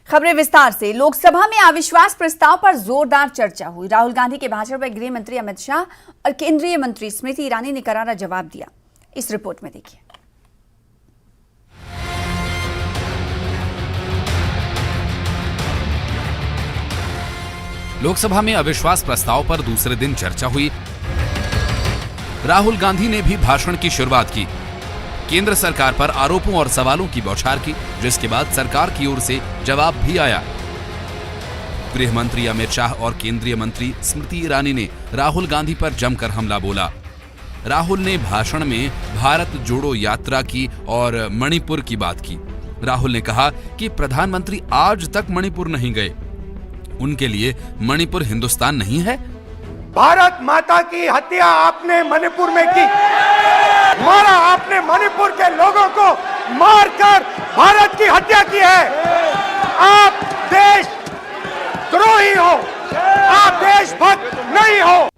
खबरें विस्तार से। लोकसभा में अविश्वास प्रस्ताव पर जोरदार चर्चा हुई। राहुल गांधी के भाषण पर गृह मंत्री अमित शाह और केंद्रीय मंत्री स्मृति ईरानी ने करारा जवाब दिया। इस रिपोर्ट में देखिए। लोकसभा में अविश्वास प्रस्ताव पर दूसरे दिन चर्चा हुई। राहुल गांधी ने भी भाषण की शुरुआत की। केंद्र सरकार पर आरोपों और सवालों की बौछार की, जिसके बाद सरकार की ओर से जवाब भी आया। गृह मंत्री अमित शाह और केंद्रीय मंत्री स्मृति ईरानी ने राहुल गांधी पर जमकर हमला बोला। राहुल ने भाषण में भारत जोड़ो यात्रा की और मणिपुर की बात की। राहुल ने कहा कि प्रधानमंत्री आज तक मणिपुर नहीं गए, उनके लिए मणिपुर हिंदुस्तान नहीं है। भारत माता की हत्या आपने मणिपुर में की, मारा आपने मणिपुर के लोगों को मारकर भारत की हत्या की है। आप देश द्रोही हो, आप देशभक्त नहीं हो।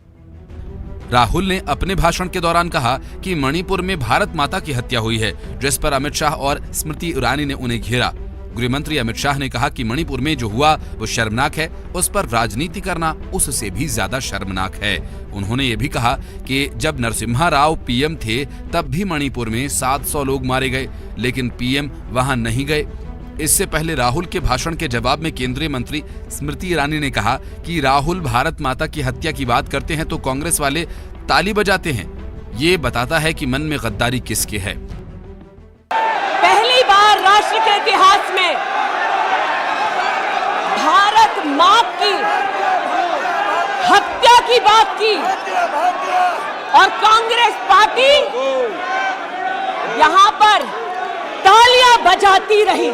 राहुल ने अपने भाषण के दौरान कहा कि मणिपुर में भारत माता की हत्या हुई है, जिस पर अमित शाह और स्मृति ईरानी ने उन्हें घेरा। गृहमंत्री अमित शाह ने कहा कि मणिपुर में जो हुआ वो शर्मनाक है, उस पर राजनीति करना उससे भी ज्यादा शर्मनाक है। उन्होंने ये भी कहा कि जब नरसिम्हा राव पीएम थे तब भी मणिपुर में 700 लोग मारे गए, लेकिन पीएम वहां नहीं गए। इससे पहले राहुल के भाषण के जवाब में केंद्रीय मंत्री स्मृति ईरानी ने कहा कि राहुल भारत माता की हत्या की बात करते हैं तो कांग्रेस वाले ताली बजाते हैं। ये बताता है कि मन में गद्दारी किसके है। पहली बार राष्ट्र के इतिहास में भारत मां की हत्या की बात की और कांग्रेस पार्टी यहां पर तालियां बजाती रही।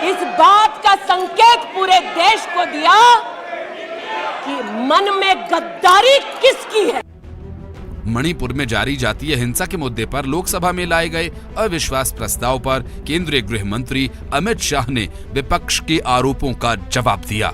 इस बात का संकेत पूरे देश को दिया कि मन में गद्दारी किसकी है। मणिपुर में जारी जातीय हिंसा के मुद्दे पर लोकसभा में लाए गए अविश्वास प्रस्ताव पर केंद्रीय गृह मंत्री अमित शाह ने विपक्ष के आरोपों का जवाब दिया।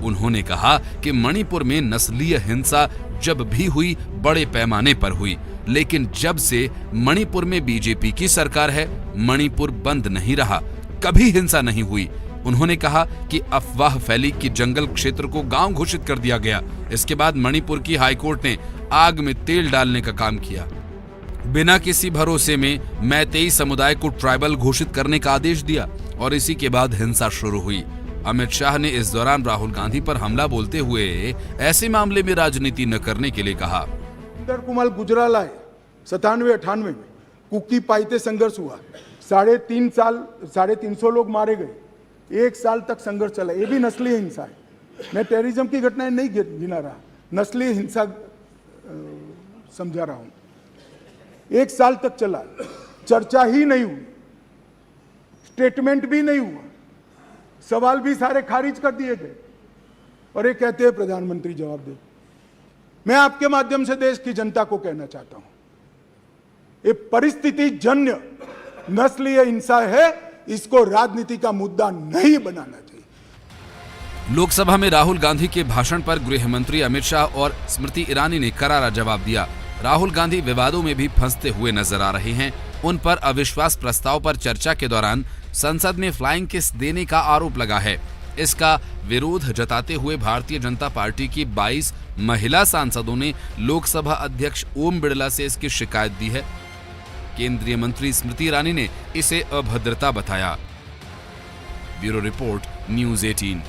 उन्होंने कहा कि मणिपुर में नस्लीय हिंसा जब भी हुई बड़े पैमाने पर हुई, लेकिन जब से मणिपुर में बीजेपी की सरकार है मणिपुर बंद नहीं रहा, कभी हिंसा नहीं हुई। उन्होंने कहा कि अफवाह फैली कि जंगल क्षेत्र को गांव घोषित कर दिया गया। इसके बाद मणिपुर की हाईकोर्ट ने आग में तेल डालने का काम किया। बिना किसी भरोसे में मैतेई समुदाय को ट्राइबल घोषित करने का आदेश दिया और इसी के बाद हिंसा शुरू हुई। अमित शाह ने इस दौरान राहुल गांधी पर हमला बोलते हुए ऐसे मामले में राजनीति न करने के लिए कहा। इंदर कुमार गुजराला 97-98 में कुकी पाइते संघर्ष हुआ, 350 लोग मारे गए, 1 साल तक संघर्ष चला। ये भी नस्लीय हिंसा है। मैं टेररिज्म की घटनाएं नहीं गिना रहा, नस्लीय हिंसा समझा रहा हूं। 1 साल तक चला, चर्चा ही नहीं हुई, स्टेटमेंट भी नहीं हुआ, सवाल भी सारे खारिज कर दिए गए और ये कहते हैं प्रधानमंत्री जवाब दे। मैं आपके माध्यम से देश की जनता को कहना चाहता हूं, ये परिस्थिति जन्य नस्लीय हिंसा है, इसको राजनीति का मुद्दा नहीं बनाना चाहिए। लोकसभा में राहुल गांधी के भाषण पर गृह मंत्री अमित शाह और स्मृति ईरानी ने करारा जवाब दिया। राहुल गांधी विवादों में भी फंसते हुए नजर आ रहे हैं। उन पर अविश्वास प्रस्ताव पर चर्चा के दौरान संसद में फ्लाइंग किस देने का आरोप लगा है। इसका विरोध जताते हुए भारतीय जनता पार्टी की 22 महिला सांसदों ने लोकसभा अध्यक्ष ओम बिड़ला से इसकी शिकायत दी है। केंद्रीय मंत्री स्मृति ईरानी ने इसे अभद्रता बताया। Bureau report, news 18।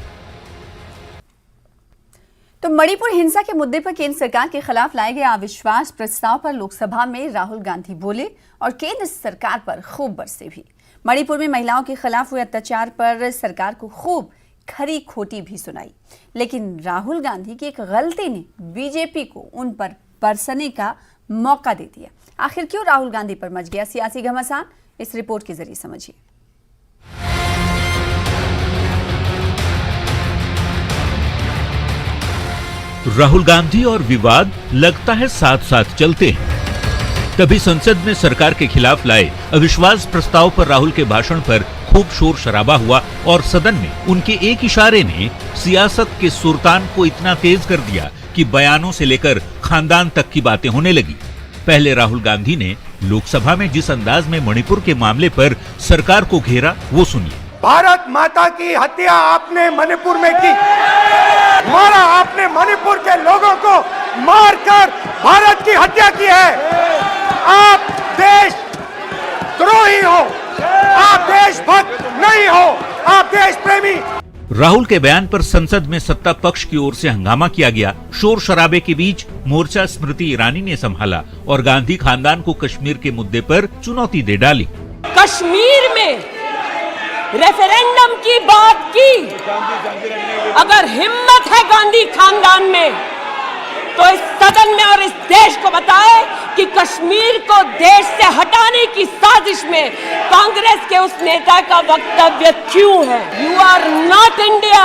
तो मणिपुर हिंसा के मुद्दे पर केंद्र सरकार के खिलाफ लाए गए अविश्वास प्रस्ताव पर लोकसभा में राहुल गांधी बोले और केंद्र सरकार पर खूब बरसे भी। मणिपुर में महिलाओं के खिलाफ हुए अत्याचार पर सरकार को खूब खरी खोटी भी सुनाई, लेकिन राहुल गांधी की एक गलती ने बीजेपी को उन पर बरसने का मौका दे दिया। आखिर क्यों राहुल गांधी पर मच गया सियासी घमासान, इस रिपोर्ट के जरिए समझिए। राहुल गांधी और विवाद लगता है साथ साथ चलते हैं। तभी संसद में सरकार के खिलाफ लाए अविश्वास प्रस्ताव पर राहुल के भाषण पर खूब शोर शराबा हुआ और सदन में उनके एक इशारे ने सियासत के सुल्तान को इतना तेज कर दिया कि बयानों से लेकर खानदान तक की बातें होने लगी। पहले राहुल गांधी ने लोकसभा में जिस अंदाज में मणिपुर के मामले पर सरकार को घेरा वो सुनिए। भारत माता की हत्या आपने मणिपुर में की, मारा आपने मणिपुर के लोगों को मारकर भारत की हत्या की है। आप देश द्रोही हो, आप देशभक्त नहीं हो, आप देश प्रेमी। राहुल के बयान पर संसद में सत्ता पक्ष की ओर से हंगामा किया गया। शोर शराबे के बीच मोर्चा स्मृति ईरानी ने संभाला और गांधी खानदान को कश्मीर के मुद्दे पर चुनौती दे डाली। कश्मीर में रेफरेंडम की बात की, अगर हिम्मत है गांधी खानदान में तो इस सदन में और इस देश को बताए कि कश्मीर को देश से हटाने की साजिश में कांग्रेस के उस नेता का वक्तव्य क्यों है। You are not India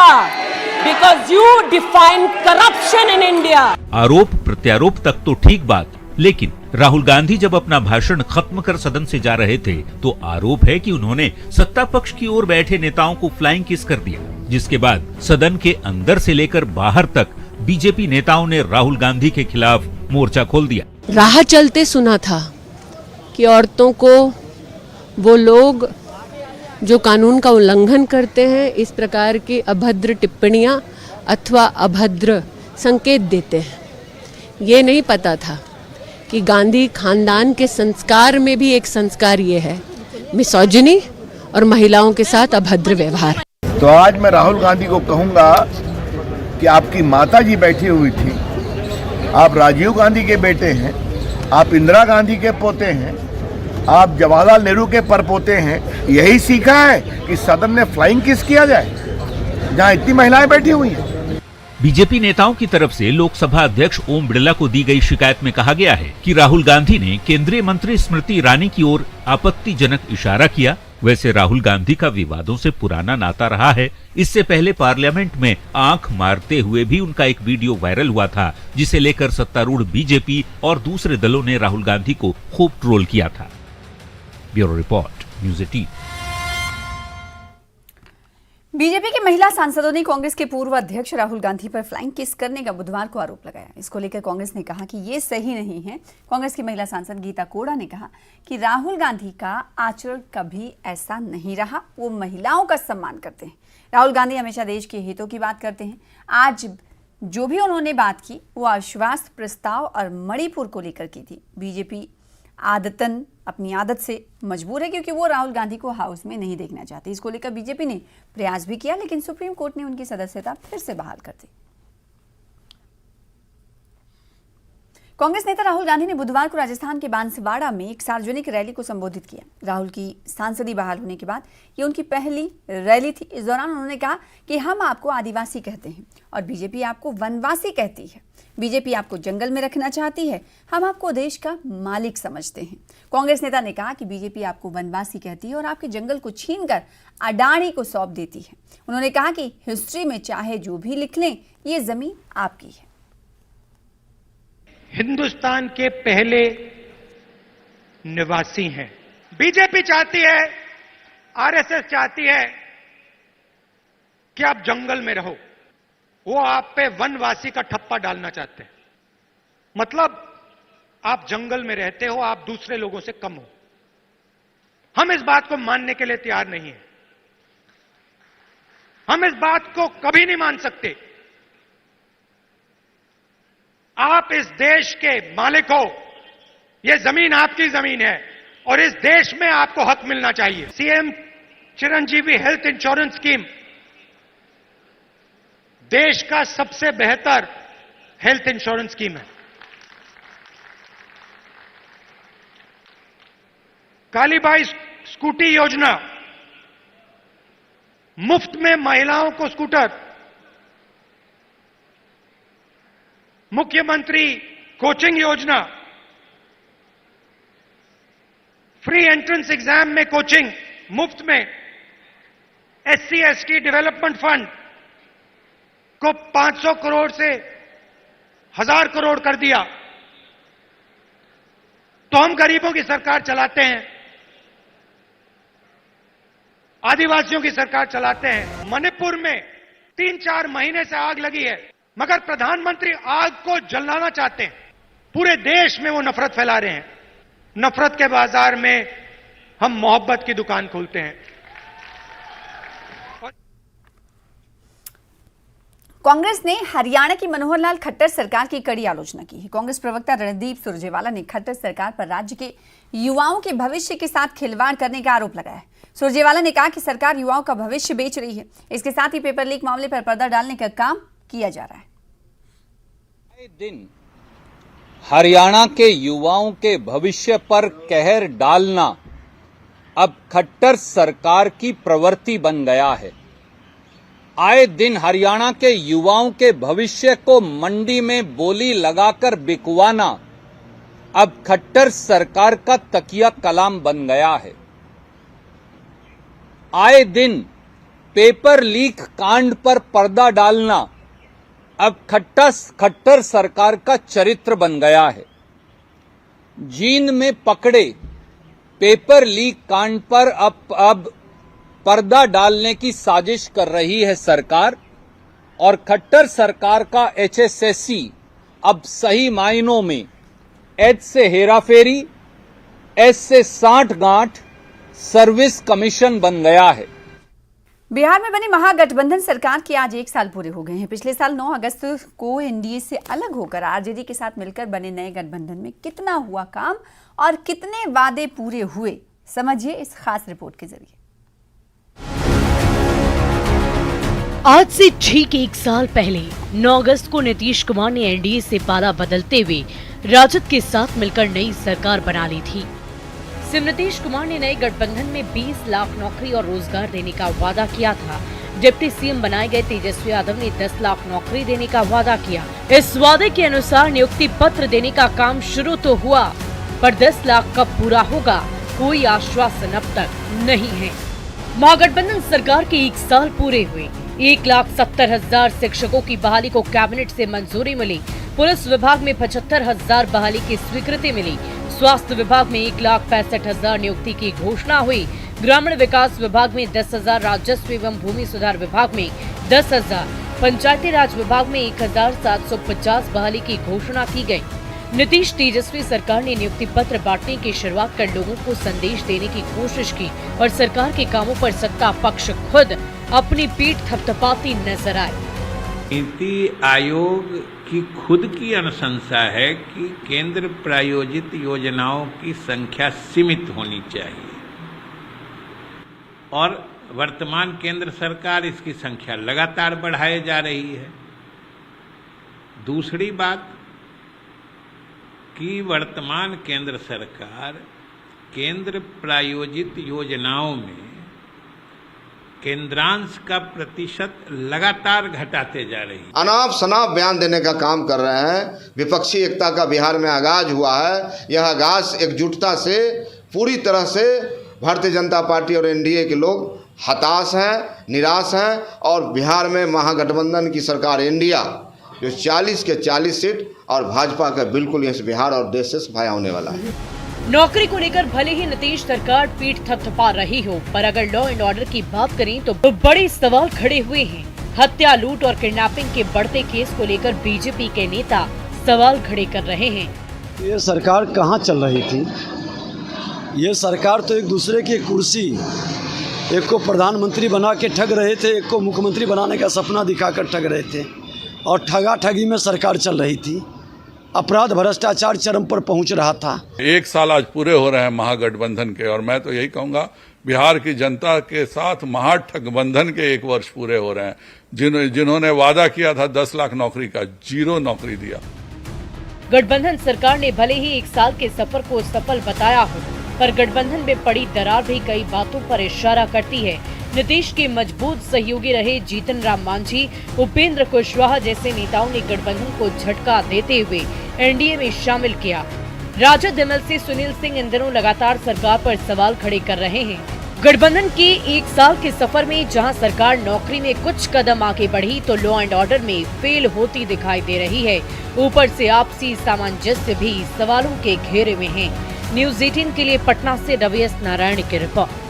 because you define corruption in India. आरोप प्रत्यारोप तक तो ठीक बात, लेकिन राहुल गांधी जब अपना भाषण खत्म कर सदन से जा रहे थे तो आरोप है कि उन्होंने सत्ता पक्ष की ओर बैठे नेताओं को फ्लाइंग किस कर दिया, जिसके बाद सदन के अंदर से लेकर बाहर तक बीजेपी नेताओं ने राहुल गांधी के खिलाफ मोर्चा खोल दिया। राह चलते सुना था कि औरतों को वो लोग जो कानून का उल्लंघन करते हैं इस प्रकार की अभद्र टिप्पणियां अथवा अभद्र संकेत देते हैं। ये नहीं पता था कि गांधी खानदान के संस्कार में भी एक संस्कार ये है मिसोजिनी और महिलाओं के साथ अभद्र व्यवहार। तो आज मैं राहुल गांधी को कहूंगा कि आपकी माता जी बैठी हुई थी, आप राजीव गांधी के बेटे हैं, आप इंदिरा गांधी के पोते हैं, आप जवाहरलाल नेहरू के परपोते हैं। यही सीखा है कि सदन में फ्लाइंग किस किया जाए जहां इतनी महिलाएं बैठी हुई हैं। बीजेपी नेताओं की तरफ से लोकसभा अध्यक्ष ओम बिरला को दी गई शिकायत में कहा गया है कि राहुल गांधी ने केंद्रीय मंत्री स्मृति ईरानी की ओर आपत्तिजनक इशारा किया। वैसे राहुल गांधी का विवादों से पुराना नाता रहा है। इससे पहले पार्लियामेंट में आंख मारते हुए भी उनका एक वीडियो वायरल हुआ था, जिसे लेकर सत्तारूढ़ बीजेपी और दूसरे दलों ने राहुल गांधी को खूब ट्रोल किया था। Bureau report, news 18। बीजेपी के महिला सांसदों ने कांग्रेस के पूर्व अध्यक्ष राहुल गांधी पर फ्लाइंग किस करने का बुधवार को आरोप लगाया। इसको लेकर कांग्रेस ने कहा कि ये सही नहीं है। कांग्रेस की महिला सांसद गीता कोड़ा ने कहा कि राहुल गांधी का आचरण कभी ऐसा नहीं रहा, वो महिलाओं का सम्मान करते हैं। राहुल गांधी हमेशा देश के हितों की बात करते हैं। आज जो भी उन्होंने बात की वो अविश्वास प्रस्ताव और मणिपुर को लेकर की थी। बीजेपी आदतन अपनी आदत से मजबूर है क्योंकि वो राहुल गांधी को हाउस में नहीं देखना चाहती। इसको लेकर बीजेपी ने प्रयास भी किया, लेकिन सुप्रीम कोर्ट ने उनकी सदस्यता फिर से बहाल कर दी। कांग्रेस नेता राहुल गांधी ने बुधवार को राजस्थान के बांसवाड़ा में एक सार्वजनिक रैली को संबोधित किया। राहुल की सांसदी बहाल होने के बाद ये उनकी पहली रैली थी। इस दौरान उन्होंने कहा कि हम आपको आदिवासी कहते हैं और बीजेपी आपको वनवासी कहती है। बीजेपी आपको जंगल में रखना चाहती है, हम आपको देश का मालिक समझते हैं। कांग्रेस नेता ने कहा कि बीजेपी आपको वनवासी कहती है और आपके जंगल को छीनकर अडानी को सौंप देती है। उन्होंने कहा कि हिस्ट्री में चाहे जो भी लिख लें, ये जमीन आपकी है। हिंदुस्तान के पहले निवासी हैं। बीजेपी चाहती है, आरएसएस चाहती है कि आप जंगल में रहो। वो आप पे वनवासी का ठप्पा डालना चाहते हैं। मतलब आप जंगल में रहते हो, आप दूसरे लोगों से कम हो। हम इस बात को मानने के लिए तैयार नहीं है। हम इस बात को कभी नहीं मान सकते। आप इस देश के मालिक हो, यह जमीन आपकी जमीन है और इस देश में आपको हक मिलना चाहिए। CM Chiranjeevi health insurance scheme देश का सबसे बेहतर हेल्थ इंश्योरेंस स्कीम है। कालीबाई स्कूटी योजना, मुफ्त में महिलाओं को स्कूटर। मुख्यमंत्री कोचिंग योजना, फ्री एंट्रेंस एग्जाम में कोचिंग मुफ्त में। एससी एसटी डेवलपमेंट फंड को 500 करोड़ से 1000 करोड़ कर दिया। तो हम गरीबों की सरकार चलाते हैं, आदिवासियों की सरकार चलाते हैं। मणिपुर में 3-4 महीने से आग लगी है, मगर प्रधानमंत्री आग को जलाना चाहते हैं। पूरे देश में वो नफरत फैला रहे हैं। नफरत के बाजार में हम मोहब्बत की दुकान खोलते हैं। कांग्रेस ने हरियाणा की मनोहर लाल खट्टर सरकार की कड़ी आलोचना की है। कांग्रेस प्रवक्ता रणदीप सुरजेवाला ने खट्टर सरकार पर राज्य के युवाओं के भविष्य के साथ खिलवाड़ करने का आरोप लगाया है। सुरजेवाला ने कहा कि सरकार युवाओं का भविष्य बेच रही है। इसके साथ ही पेपर लीक मामले पर पर्दा डालने का काम किया जा रहा है। दिन हरियाणा के युवाओं के भविष्य पर कहर डालना अब खट्टर सरकार की प्रवृत्ति बन गया है। आए दिन हरियाणा के युवाओं के भविष्य को मंडी में बोली लगाकर बिकवाना अब खट्टर सरकार का तकिया कलाम बन गया है। आए दिन पेपर लीक कांड पर पर्दा डालना अब खट्टर सरकार का चरित्र बन गया है। जींद में पकड़े पेपर लीक कांड पर अब पर्दा डालने की साजिश कर रही है सरकार और खट्टर सरकार का एचएसएससी अब सही मायनों में एच से हेराफेरी, एस से साठगांठ सर्विस कमीशन बन गया है। बिहार में बनी महागठबंधन सरकार के आज 1 साल पूरे हो गए हैं। पिछले साल 9 अगस्त को एनडीए से अलग होकर आरजेडी के साथ मिलकर बने नए गठबंधन में कितना हुआ काम और कितने वादे पूरे हुए, समझिए इस खास रिपोर्ट के जरिए। आज से ठीक 1 साल पहले 9 अगस्त को नीतीश कुमार ने एनडीए से पाला बदलते हुए राजद के साथ मिलकर नई सरकार बना ली थी। सीएम नीतीश कुमार ने नए गठबंधन में 20 लाख नौकरी और रोजगार देने का वादा किया था। डिप्टी सीएम बनाए गए तेजस्वी यादव ने 10 लाख नौकरी देने का वादा किया। इस वादे के अनुसार नियुक्ति पत्र देने का काम शुरू तो हुआ, पर 10 लाख कब पूरा होगा कोई आश्वासन अब तक नहीं है। महागठबंधन सरकार के 1 साल पूरे हुए। 1,70,000 शिक्षकों की बहाली को कैबिनेट से मंजूरी मिली। पुलिस विभाग में 75,000 बहाली की स्वीकृति मिली। स्वास्थ्य विभाग में 1,65,000 नियुक्ति की घोषणा हुई। ग्रामीण विकास विभाग में 10,000, राजस्व एवं भूमि सुधार विभाग में 10,000, पंचायती राज विभाग में 1,750 बहाली की घोषणा की गई। नीतीश तेजस्वी सरकार ने नियुक्ति पत्र बांटने की शुरुआत कर लोगों को संदेश देने की कोशिश की और सरकार के कामों पर सत्ता पक्ष खुद अपनी पीठ थपथपाती नजर आए। नीति आयोग की खुद की अनुशंसा है कि केंद्र प्रायोजित योजनाओं की संख्या सीमित होनी चाहिए और वर्तमान केंद्र सरकार इसकी संख्या लगातार बढ़ाए जा रही है। दूसरी बात कि वर्तमान केंद्र सरकार केंद्र प्रायोजित योजनाओं में केंद्रांश का प्रतिशत लगातार घटाते जा रही है। अनाप शनाप बयान देने का काम कर रहे हैं। विपक्षी एकता का बिहार में आगाज हुआ है। यह आगाज एकजुटता से पूरी तरह से भारतीय जनता पार्टी और एनडीए के लोग हताश हैं, निराश हैं और बिहार में महागठबंधन की सरकार इंडिया जो 40 के 40 सीट और भाजपा का बिल्कुल इस बिहार और देश से सफाया होने वाला है। नौकरी को लेकर भले ही नीतीश सरकार पीठ थपथपा रही हो, पर अगर लॉ एंड ऑर्डर की बात करें तो बड़े सवाल खड़े हुए हैं। हत्या, लूट और किडनैपिंग के बढ़ते केस को लेकर बीजेपी के नेता सवाल खड़े कर रहे हैं। ये सरकार कहाँ चल रही थी? ये सरकार तो एक दूसरे की कुर्सी, एक को प्रधानमंत्री बना के ठग रहे थे, एक को मुख्यमंत्री बनाने का सपना दिखाकर ठग रहे थे और ठगा ठगी में सरकार चल रही थी। अपराध भ्रष्टाचार चरम पर पहुंच रहा था। 1 साल आज पूरे हो रहे हैं महागठबंधन के और मैं तो यही कहूंगा बिहार की जनता के साथ महाठगबंधन के 1 वर्ष पूरे हो रहे हैं। जिन्होंने वादा किया था 10 लाख नौकरी का, 0 नौकरी दिया। गठबंधन सरकार ने भले ही 1 साल के सफर को सफल बताया हो, पर गठबंधन में पड़ी दरार भी कई बातों पर इशारा करती है। नीतीश के मजबूत सहयोगी रहे जीतन राम मांझी, उपेंद्र कुशवाहा जैसे नेताओं ने गठबंधन को झटका देते हुए एनडीए में शामिल किया। राजद एमएलसी सुनील सिंह इन दिनों लगातार सरकार पर सवाल खड़े कर रहे हैं। गठबंधन के 1 साल के सफर में जहां सरकार नौकरी में कुछ कदम आगे बढ़ी तो लॉ एंड ऑर्डर में फेल होती दिखाई दे रही है। ऊपर से आपसी सामंजस्य भी सवालों के घेरे में है। न्यूज 18 के लिए पटना से रवि नारायण की रिपोर्ट।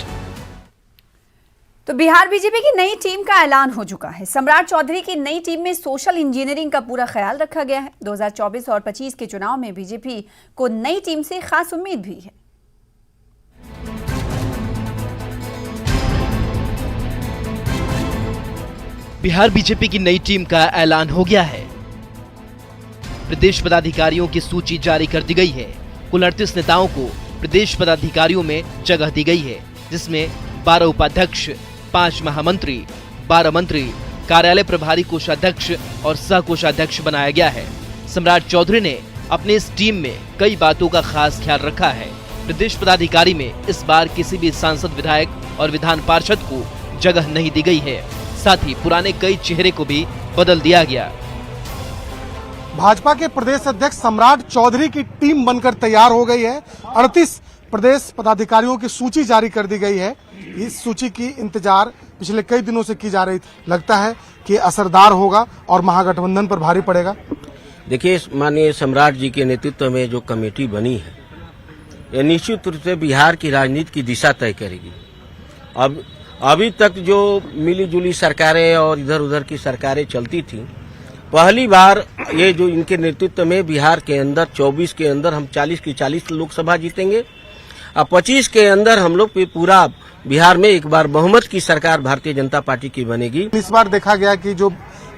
तो बिहार बीजेपी की नई टीम का ऐलान हो चुका है। सम्राट चौधरी की नई टीम में सोशल इंजीनियरिंग का पूरा ख्याल रखा गया है। 2024 और 25 के चुनाव में बीजेपी को नई टीम से खास उम्मीद भी है। बिहार बीजेपी की नई टीम का ऐलान हो गया है। प्रदेश पदाधिकारियों की सूची जारी कर दी गई है। कुल 38 नेताओं को प्रदेश पदाधिकारियों में जगह दी गई है, जिसमें 12 उपाध्यक्ष, 5 महामंत्री, 12 मंत्री, कार्यालय प्रभारी कोषाध्यक्ष और सह कोषाध्यक्ष बनाया गया है। सम्राट चौधरी ने अपनी इस टीम में कई बातों का खास ख्याल रखा है। प्रदेश पदाधिकारी में इस बार किसी भी सांसद, विधायक और विधान पार्षद को जगह नहीं दी गई है। साथ ही पुराने कई चेहरे को भी बदल दिया गया। भाजपा के प्रदेश अध्यक्ष सम्राट चौधरी की टीम बनकर तैयार हो गई है। 38 प्रदेश पदाधिकारियों की सूची जारी कर दी गई है। इस सूची की इंतजार पिछले कई दिनों से की जा रही थी। लगता है कि असरदार होगा और महागठबंधन पर भारी पड़ेगा। देखिए, माननीय सम्राट जी के नेतृत्व में जो कमेटी बनी है, यह निश्चित रूप से बिहार की राजनीति की दिशा तय करेगी। अब अभी तक जो मिली जुली सरकारें और इधर उधर की सरकारें चलती थी, पहली बार ये जो इनके नेतृत्व में बिहार के अंदर 24 के अंदर हम 40 की 40 लोकसभा जीतेंगे और 25 के अंदर हम लोग पूरा बिहार में एक बार बहुमत की सरकार भारतीय जनता पार्टी की बनेगी। इस बार देखा गया कि जो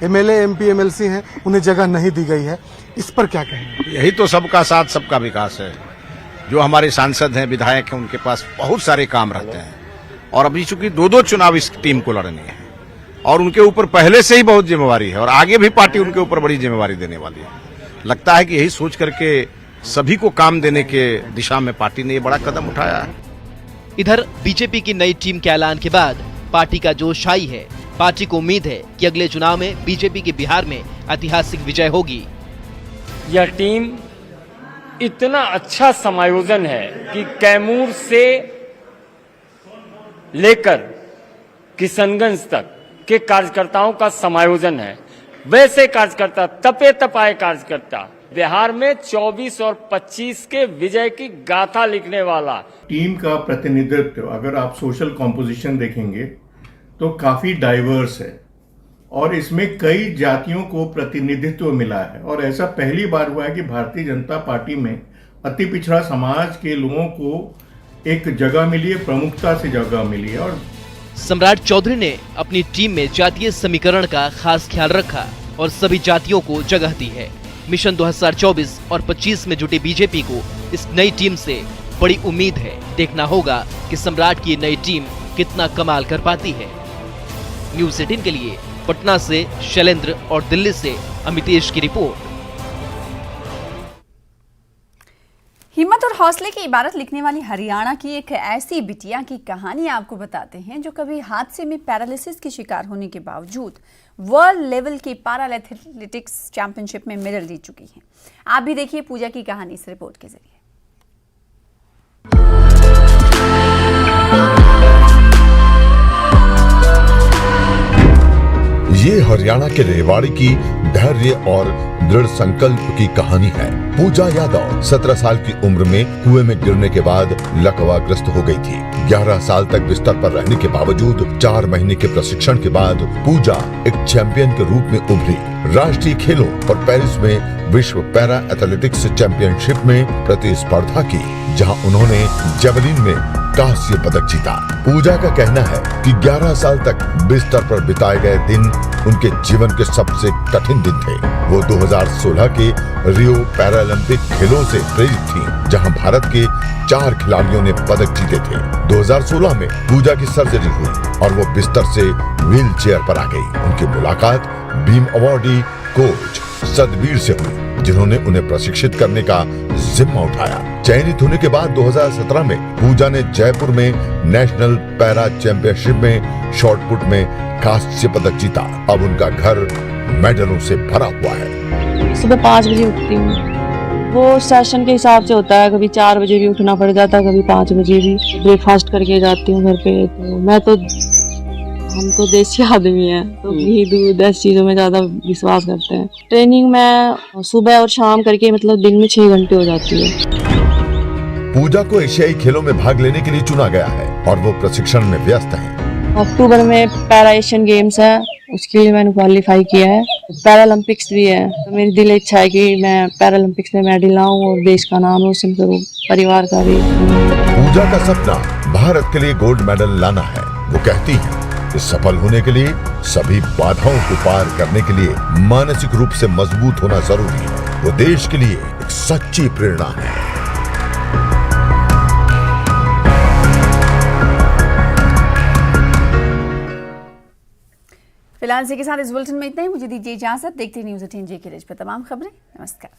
एमएलए, एमपी, एमएलसी हैं, उन्हें जगह नहीं दी गई है। इस पर क्या कहेंगे? यही तो सबका साथ सबका विकास है। जो हमारे सांसद हैं, विधायक हैं, उनके पास बहुत सारे काम रहते हैं और अभी चूंकि 2-2 चुनाव इस टीम को लड़ने हैं और उनके ऊपर पहले से ही बहुत जिम्मेवारी है और आगे भी पार्टी उनके ऊपर बड़ी जिम्मेवारी देने वाली है। लगता है कि यही सोच करके सभी को काम देने के दिशा में पार्टी ने ये बड़ा कदम उठाया है। इधर बीजेपी की नई टीम के ऐलान के बाद पार्टी का जोश आई है। पार्टी को उम्मीद है कि अगले चुनाव में बीजेपी की बिहार में ऐतिहासिक विजय होगी। यह टीम इतना अच्छा समायोजन है कि कैमूर से लेकर किशनगंज तक के कार्यकर्ताओं का समायोजन है। वैसे कार्यकर्ता, तपे तपाए कार्यकर्ता, बिहार में 24 और 25 के विजय की गाथा लिखने वाला। टीम का प्रतिनिधित्व अगर आप सोशल कॉम्पोजिशन देखेंगे तो काफी डाइवर्स है और इसमें कई जातियों को प्रतिनिधित्व मिला है और ऐसा पहली बार हुआ है कि भारतीय जनता पार्टी में अति पिछड़ा समाज के लोगों को एक जगह मिली है, प्रमुखता से जगह मिली है। और सम्राट चौधरी ने अपनी टीम में जातीय समीकरण का खास ख्याल रखा और सभी जातियों को जगह दी है। मिशन 2024 और 25 में जुटी बीजेपी को इस नई टीम से बड़ी उम्मीद है। देखना होगा कि सम्राट की नई टीम कितना कमाल कर पाती है। न्यूज़ 18 के लिए पटना से शैलेंद्र और दिल्ली से अमितेश की रिपोर्ट। हिम्मत और हौसले की इबारत लिखने वाली हरियाणा की एक ऐसी बिटिया की कहानी आपको बताते हैं जो कभी हादसे में पैरालिसिस की शिकार होने के बावजूद वर्ल्ड लेवल की पैरा एथलेटिक्स चैंपियनशिप में मेडल जीत चुकी हैं। आप भी देखिए पूजा की कहानी इस रिपोर्ट के जरिए। ये हरियाणा के रेवाड़ी की धैर्य और दृढ़ संकल्प की कहानी है। पूजा यादव 17 साल की उम्र में कुएं में गिरने के बाद लकवाग्रस्त हो गई थी। 11 साल तक बिस्तर पर रहने के बावजूद 4 महीने के प्रशिक्षण के बाद पूजा एक चैंपियन के रूप में उभरी। राष्ट्रीय खेलों और पेरिस में विश्व पैरा एथलेटिक्स चैंपियनशिप में प्रतिस्पर्धा की, जहां उन्होंने जेवलिन में कांस्य पदक जीता। पूजा का कहना है कि 11 साल तक बिस्तर पर बिताए गए दिन उनके जीवन के सबसे कठिन दिन थे। वो 2016 के रियो पैरालंपिक खेलों से प्रेरित थी, जहां भारत के 4 खिलाड़ियों ने पदक जीते थे। 2016 में पूजा की सर्जरी हुई और वो बिस्तर से व्हील चेयर पर आ गई। उनकी मुलाकात भीम अवार्डी कोच सतबीर से हुई, जिन्होंने उन्हें प्रशिक्षित करने का जिम्मा उठाया। चयनित होने के बाद 2017 में पूजा ने जयपुर में नेशनल पैरा चैंपियनशिप में शॉटपुट में कांस्य पदक जीता। अब उनका घर मेडलों से भरा हुआ है। सुबह 5 बजे उठती हूँ। वो सेशन के हिसाब से होता है, कभी 4 बजे भी उठना पड़ जाता है, कभी 5 बजे भी। ब्रेकफास्ट करके जाती हूँ घर पे। तो हम तो देसी आदमी हैं, तो घी दूध ऐसी चीजों में ज्यादा विश्वास करते हैं। ट्रेनिंग में सुबह और शाम करके मतलब दिन में 6 घंटे हो जाती है। पूजा को एशियाई खेलों में भाग लेने के लिए चुना गया है और वो प्रशिक्षण में व्यस्त हैं। अक्टूबर में पैरा एशियन गेम्स है, उसके लिए मैंने क्वालिफाई किया है। पैरालंपिक्स भी है, तो मेरी दिल इच्छा है कि मैं पैरालंपिक्स में मेडल लाऊं और देश का नाम रोशन करूं, परिवार का भी। पूजा का सपना भारत के लिए गोल्ड मेडल लाना है। वो कहती है कि सफल होने के लिए सभी बाधाओं को पार करने के लिए मानसिक रूप से मजबूत होना जरूरी है। वो देश के लिए एक सच्ची प्रेरणा है। फिलहाल इसी के साथ इस बुलेटिन में इतना ही। मुझे दीजिए इजाजत। देखते न्यूज़ 18 जे के रेज पर तमाम खबरें। नमस्कार।